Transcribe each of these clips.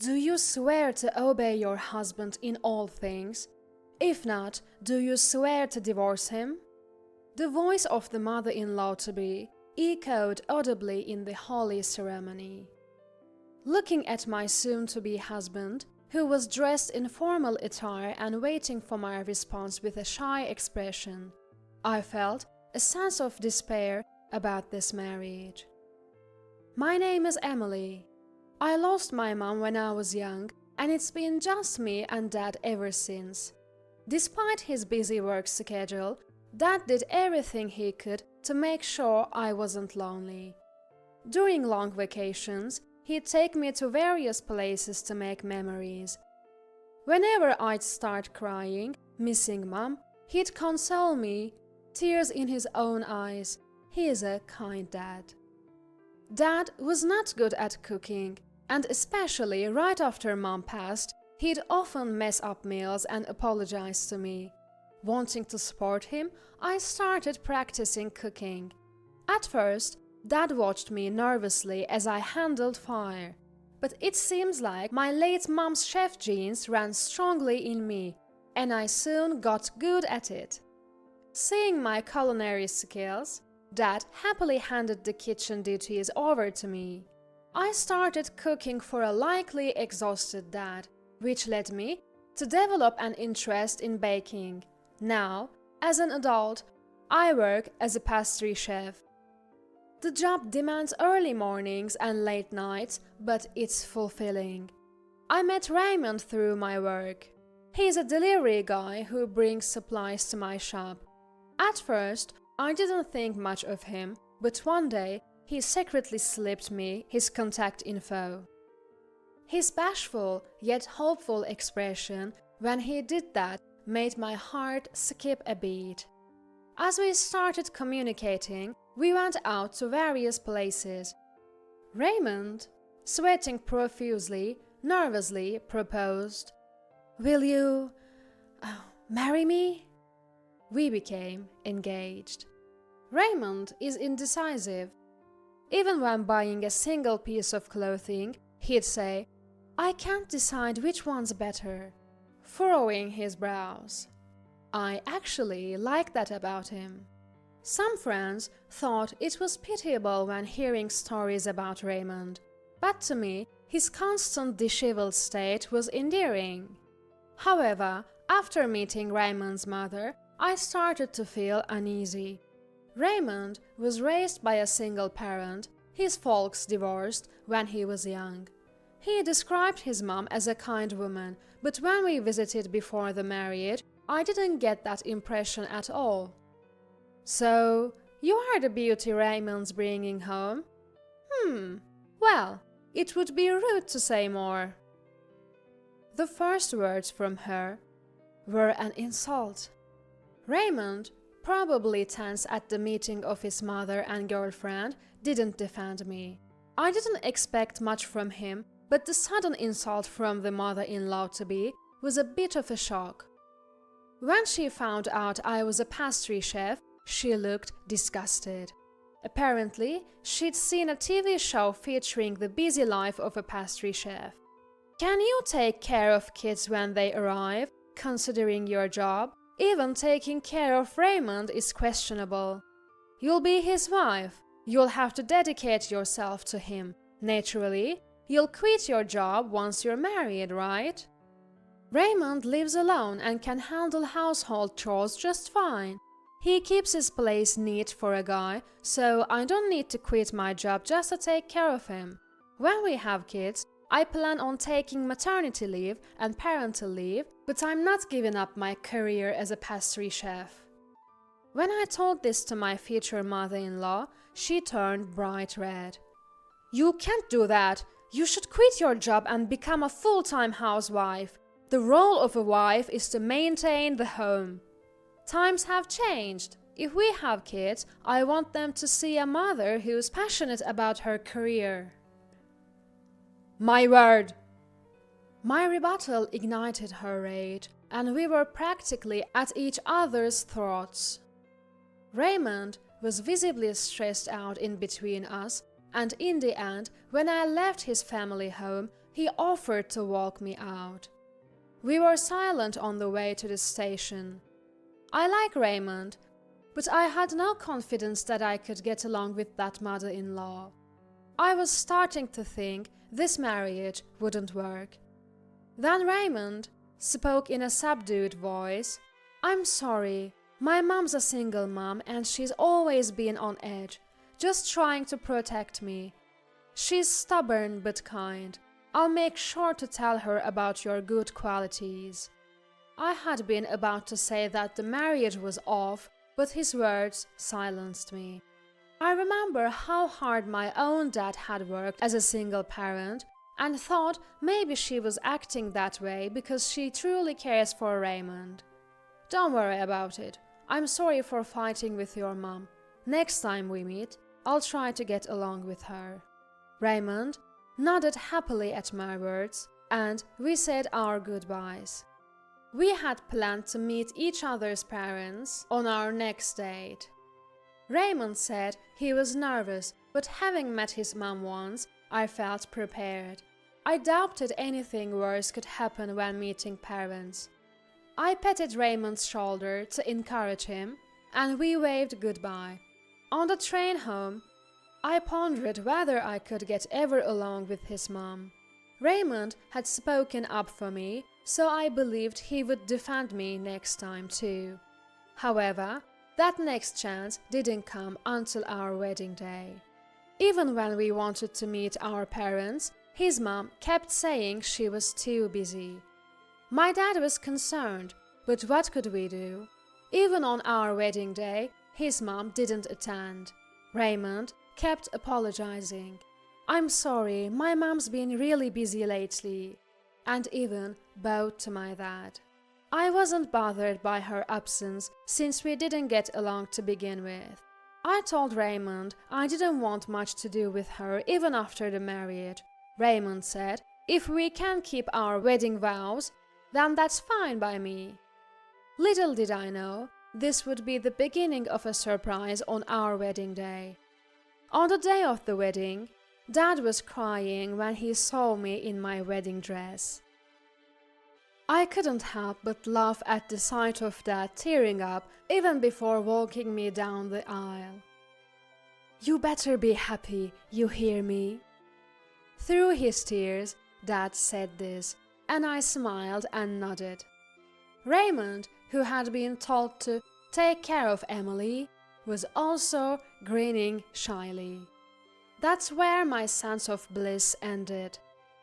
Do you swear to obey your husband in all things? If not, do you swear to divorce him? The voice of the mother-in-law-to-be echoed audibly in the holy ceremony. Looking at my soon-to-be husband, who was dressed in formal attire and waiting for my response with a shy expression, I felt a sense of despair about this marriage. My name is Emily. I lost my mom when I was young, and it's been just me and Dad ever since. Despite his busy work schedule, Dad did everything he could to make sure I wasn't lonely. During long vacations, he'd take me to various places to make memories. Whenever I'd start crying, missing Mom, he'd console me, tears in his own eyes. He is a kind dad. Dad was not good at cooking, and especially right after Mom passed, he'd often mess up meals and apologize to me. Wanting to support him, I started practicing cooking. At first, Dad watched me nervously as I handled fire, but it seems like my late mom's chef genes ran strongly in me, and I soon got good at it. Seeing my culinary skills, Dad happily handed the kitchen duties over to me. I started cooking for a likely exhausted Dad, which led me to develop an interest in baking. Now, as an adult, I work as a pastry chef. The job demands early mornings and late nights, but it's fulfilling. I met Raymond through my work. He's a delivery guy who brings supplies to my shop. At first, I didn't think much of him, but one day he secretly slipped me his contact info. His bashful yet hopeful expression when he did that made my heart skip a beat. As we started communicating, we went out to various places. Raymond, sweating profusely, nervously proposed, "Will you marry me?" We became engaged. Raymond is indecisive. Even when buying a single piece of clothing, he'd say, "I can't decide which one's better," furrowing his brows. I actually like that about him. Some friends thought it was pitiable when hearing stories about Raymond, but to me, his constant disheveled state was endearing. However, after meeting Raymond's mother, I started to feel uneasy. Raymond was raised by a single parent. His folks divorced when he was young. He described his mom as a kind woman, but when we visited before the marriage, I didn't get that impression at all. "So, you are the beauty Raymond's bringing home?" Well, it would be rude to say more." The first words from her were an insult. Raymond, probably tense at the meeting of his mother and girlfriend, didn't defend me. I didn't expect much from him, but the sudden insult from the mother-in-law-to-be was a bit of a shock. When she found out I was a pastry chef, she looked disgusted. Apparently, she'd seen a TV show featuring the busy life of a pastry chef. "Can you take care of kids when they arrive, considering your job? Even taking care of Raymond is questionable. You'll be his wife. You'll have to dedicate yourself to him. Naturally, you'll quit your job once you're married, right? Raymond lives alone and can handle household chores just fine. He keeps his place neat for a guy, so I don't need to quit my job just to take care of him. When we have kids, I plan on taking maternity leave and parental leave, but I'm not giving up my career as a pastry chef." When I told this to my future mother-in-law, she turned bright red. "You can't do that. You should quit your job and become a full-time housewife. The role of a wife is to maintain the home. Times have changed. If we have kids, I want them to see a mother who's passionate about her career." "My word!" My rebuttal ignited her rage, and we were practically at each other's throats. Raymond was visibly stressed out in between us, and in the end, when I left his family home, he offered to walk me out. We were silent on the way to the station. I like Raymond, but I had no confidence that I could get along with that mother-in-law. I was starting to think this marriage wouldn't work. Then Raymond spoke in a subdued voice. "I'm sorry, my mom's a single mom and she's always been on edge, just trying to protect me. She's stubborn but kind. I'll make sure to tell her about your good qualities." I had been about to say that the marriage was off, but his words silenced me. I remember how hard my own dad had worked as a single parent and thought maybe she was acting that way because she truly cares for Raymond. "Don't worry about it. I'm sorry for fighting with your mom. Next time we meet, I'll try to get along with her." Raymond nodded happily at my words, and we said our goodbyes. We had planned to meet each other's parents on our next date. Raymond said he was nervous, but having met his mom once, I felt prepared. I doubted anything worse could happen when meeting parents. I patted Raymond's shoulder to encourage him, and we waved goodbye. On the train home, I pondered whether I could get ever along with his mom. Raymond had spoken up for me, so I believed he would defend me next time too. However, that next chance didn't come until our wedding day. Even when we wanted to meet our parents, his mom kept saying she was too busy. My dad was concerned, but what could we do? Even on our wedding day, his mom didn't attend. Raymond kept apologizing. "I'm sorry, my mom's been really busy lately," and even bowed to my dad. I wasn't bothered by her absence since we didn't get along to begin with. I told Raymond I didn't want much to do with her even after the marriage. Raymond said, "If we can keep our wedding vows, then that's fine by me." Little did I know, this would be the beginning of a surprise on our wedding day. On the day of the wedding, Dad was crying when he saw me in my wedding dress. I couldn't help but laugh at the sight of Dad tearing up even before walking me down the aisle. "You better be happy, you hear me?" Through his tears, Dad said this, and I smiled and nodded. Raymond, who had been told to take care of Emily, was also grinning shyly. That's where my sense of bliss ended.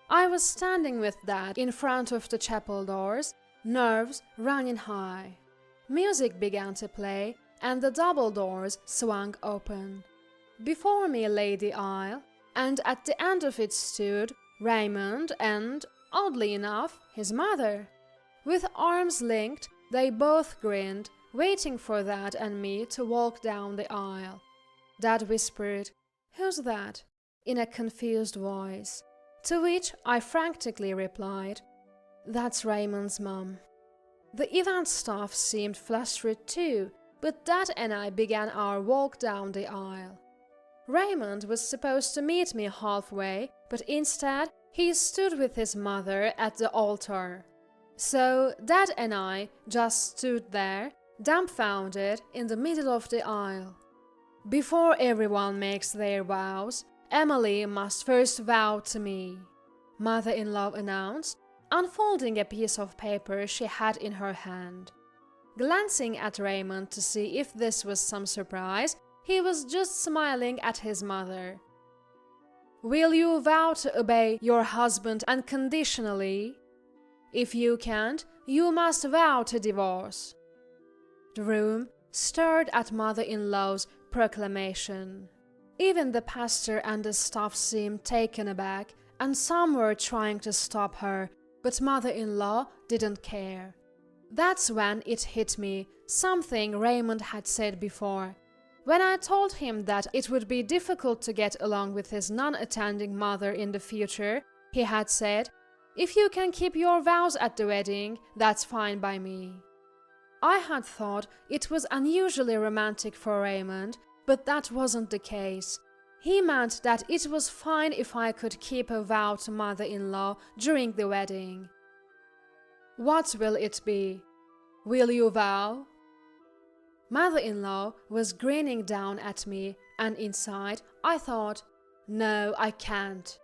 I was standing with Dad in front of the chapel doors, nerves running high. Music began to play, and the double doors swung open. Before me lay the aisle, and at the end of it stood Raymond and, oddly enough, his mother. With arms linked, they both grinned, waiting for Dad and me to walk down the aisle. Dad whispered, "Who's that?" in a confused voice. To which I frantically replied, "That's Raymond's mom." The event staff seemed flustered too, but Dad and I began our walk down the aisle. Raymond was supposed to meet me halfway, but instead he stood with his mother at the altar. So Dad and I just stood there, dumbfounded in the middle of the aisle. "Before everyone makes their vows, Emily must first vow to me," Mother-in-law announced, unfolding a piece of paper she had in her hand. Glancing at Raymond to see if this was some surprise, he was just smiling at his mother. "Will you vow to obey your husband unconditionally? If you can't, you must vow to divorce." The room stirred at Mother-in-law's proclamation. Even the pastor and the staff seemed taken aback, and some were trying to stop her, but Mother-in-law didn't care. That's when it hit me, something Raymond had said before. When I told him that it would be difficult to get along with his non-attending mother in the future, he had said, "If you can keep your vows at the wedding, that's fine by me." I had thought it was unusually romantic for Raymond, but that wasn't the case. He meant that it was fine if I could keep a vow to mother-in-law during the wedding. What will it be? Will you vow? Mother-in-law was grinning down at me, and inside I thought, no, I can't.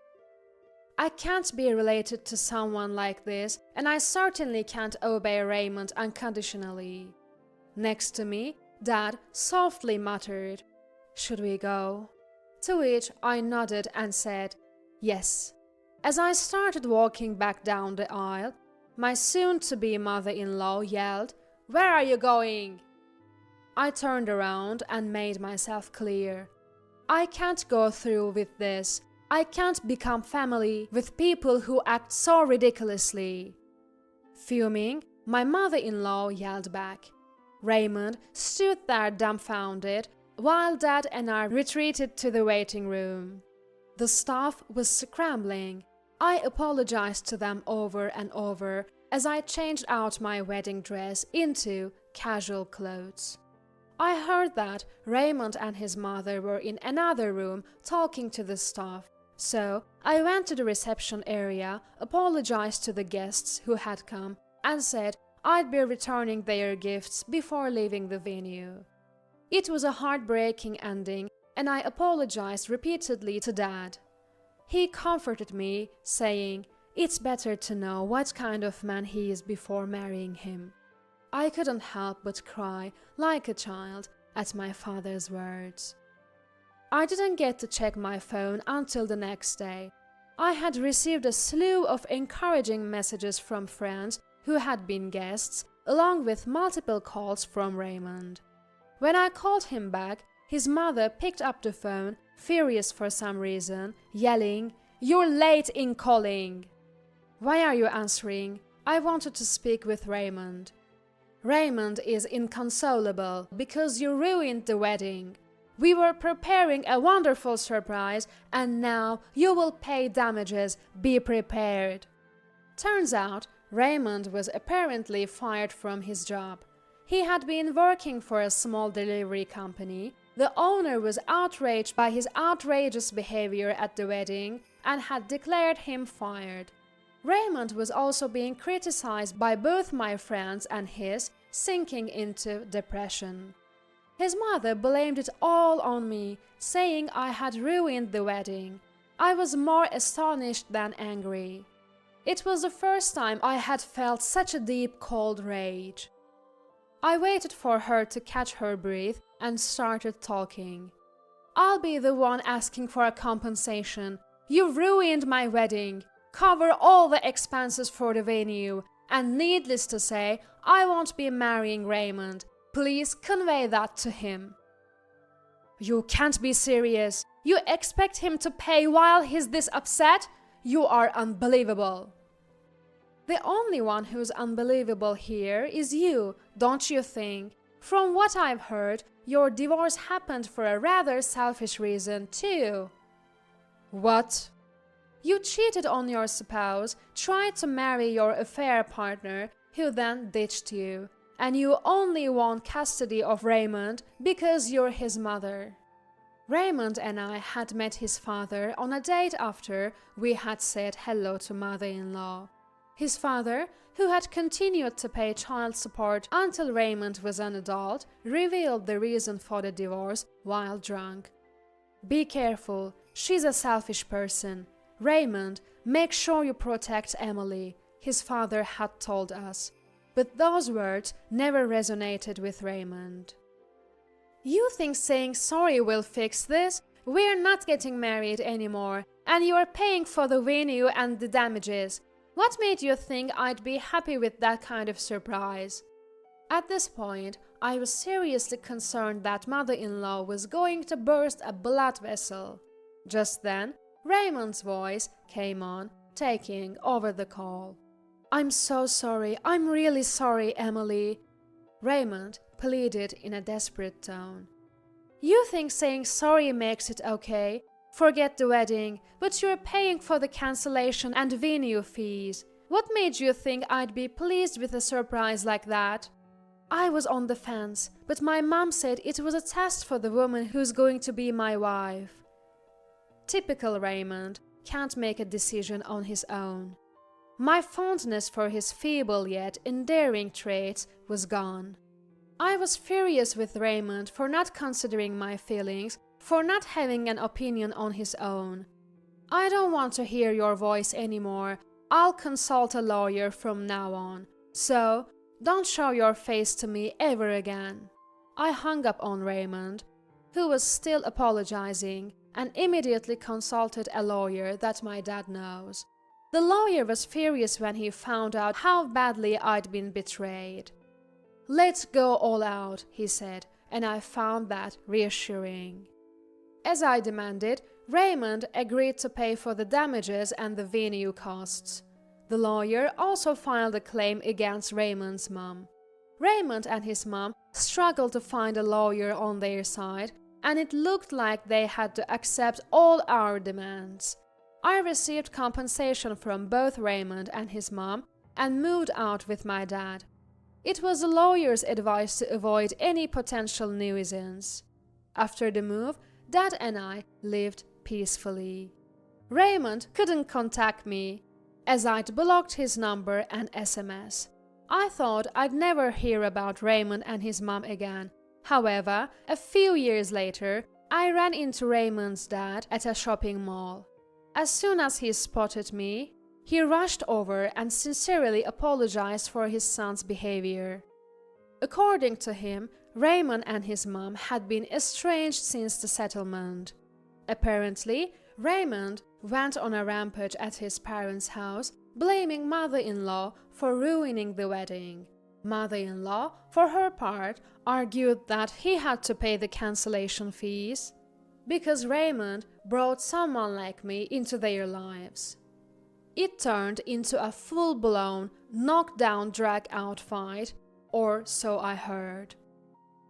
I can't be related to someone like this, and I certainly can't obey Raymond unconditionally. Next to me, Dad softly muttered, "Should we go?" To which I nodded and said, "Yes." As I started walking back down the aisle, my soon-to-be mother-in-law yelled, "Where are you going?" I turned around and made myself clear. I can't go through with this. I can't become family with people who act so ridiculously. Fuming, my mother-in-law yelled back. Raymond stood there dumbfounded, while Dad and I retreated to the waiting room. The staff was scrambling. I apologized to them over and over as I changed out my wedding dress into casual clothes. I heard that Raymond and his mother were in another room talking to the staff, so I went to the reception area, apologized to the guests who had come, and said I'd be returning their gifts before leaving the venue. It was a heartbreaking ending, and I apologized repeatedly to Dad. He comforted me, saying, "It's better to know what kind of man he is before marrying him." I couldn't help but cry like a child at my father's words. I didn't get to check my phone until the next day. I had received a slew of encouraging messages from friends who had been guests, along with multiple calls from Raymond. When I called him back, his mother picked up the phone, furious for some reason, yelling, "You're late in calling!" "Why are you answering? I wanted to speak with Raymond." "Raymond is inconsolable because you ruined the wedding. We were preparing a wonderful surprise, and now you will pay damages. Be prepared." Turns out, Raymond was apparently fired from his job. He had been working for a small delivery company. The owner was outraged by his outrageous behavior at the wedding and had declared him fired. Raymond was also being criticized by both my friends and his, sinking into depression. His mother blamed it all on me, saying I had ruined the wedding. I was more astonished than angry. It was the first time I had felt such a deep, cold rage. I waited for her to catch her breath and started talking. "I'll be the one asking for a compensation. You ruined my wedding. Cover all the expenses for the venue, and needless to say, I won't be marrying Raymond. Please convey that to him." "You can't be serious. You expect him to pay while he's this upset? You are unbelievable." "The only one who's unbelievable here is you, don't you think? From what I've heard, your divorce happened for a rather selfish reason, too." "What?" "You cheated on your spouse, tried to marry your affair partner, who then ditched you, and you only want custody of Raymond because you're his mother." Raymond and I had met his father on a date after we had said hello to mother-in-law. His father, who had continued to pay child support until Raymond was an adult, revealed the reason for the divorce while drunk. "Be careful, she's a selfish person. Raymond, make sure you protect Emily," his father had told us. But those words never resonated with Raymond. "You think saying sorry will fix this? We're not getting married anymore, and you're paying for the venue and the damages. What made you think I'd be happy with that kind of surprise?" At this point, I was seriously concerned that mother-in-law was going to burst a blood vessel. Just then, Raymond's voice came on, taking over the call. "I'm so sorry. I'm really sorry, Emily," Raymond pleaded in a desperate tone. "You think saying sorry makes it okay? Forget the wedding, but you're paying for the cancellation and venue fees. What made you think I'd be pleased with a surprise like that?" I was on the fence, but my mom said it was a test for the woman who's going to be my wife. Typical Raymond can't make a decision on his own. My fondness for his feeble yet endearing traits was gone. I was furious with Raymond for not considering my feelings, for not having an opinion on his own. I don't want to hear your voice anymore. I'll consult a lawyer from now on. So, don't show your face to me ever again. I hung up on Raymond, who was still apologizing, and immediately consulted a lawyer that my dad knows. The lawyer was furious when he found out how badly I'd been betrayed. "Let's go all out," he said, and I found that reassuring. As I demanded, Raymond agreed to pay for the damages and the venue costs. The lawyer also filed a claim against Raymond's mom. Raymond and his mom struggled to find a lawyer on their side, and it looked like they had to accept all our demands. I received compensation from both Raymond and his mom and moved out with my dad. It was the lawyer's advice to avoid any potential nuisance. After the move, Dad and I lived peacefully. Raymond couldn't contact me, as I'd blocked his number and SMS. I thought I'd never hear about Raymond and his mom again. However, a few years later, I ran into Raymond's dad at a shopping mall. As soon as he spotted me, he rushed over and sincerely apologized for his son's behavior. According to him, Raymond and his mom had been estranged since the settlement. Apparently, Raymond went on a rampage at his parents' house, blaming mother-in-law for ruining the wedding. Mother-in-law, for her part, argued that he had to pay the cancellation fees because Raymond brought someone like me into their lives. It turned into a full-blown, knockdown, drag-out fight, or so I heard.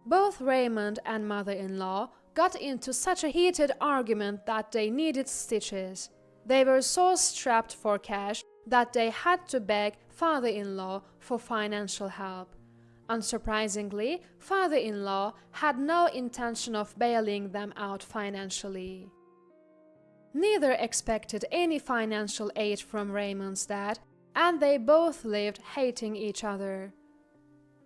Both Raymond and mother-in-law got into such a heated argument that they needed stitches. They were so strapped for cash that they had to beg father-in-law for financial help. Unsurprisingly, father-in-law had no intention of bailing them out financially. Neither expected any financial aid from Raymond's dad, and they both lived hating each other.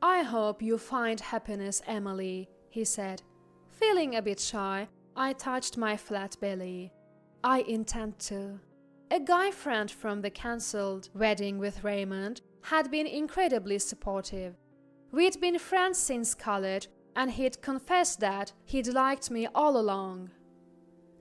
"I hope you find happiness, Emily," he said. Feeling a bit shy, I touched my flat belly. "I intend to." A guy friend from the cancelled wedding with Raymond had been incredibly supportive. We'd been friends since college, and he'd confessed that he'd liked me all along.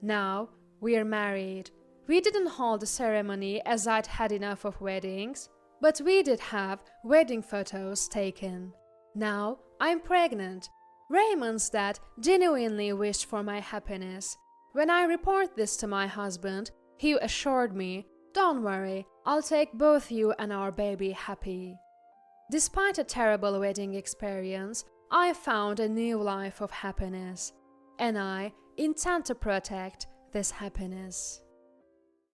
Now, we're married. We didn't hold a ceremony as I'd had enough of weddings, but we did have wedding photos taken. Now, I'm pregnant. Raymond's dad genuinely wished for my happiness. When I report this to my husband, he assured me, "Don't worry, I'll take both you and our baby happy." Despite a terrible wedding experience, I found a new life of happiness, and I intend to protect this happiness.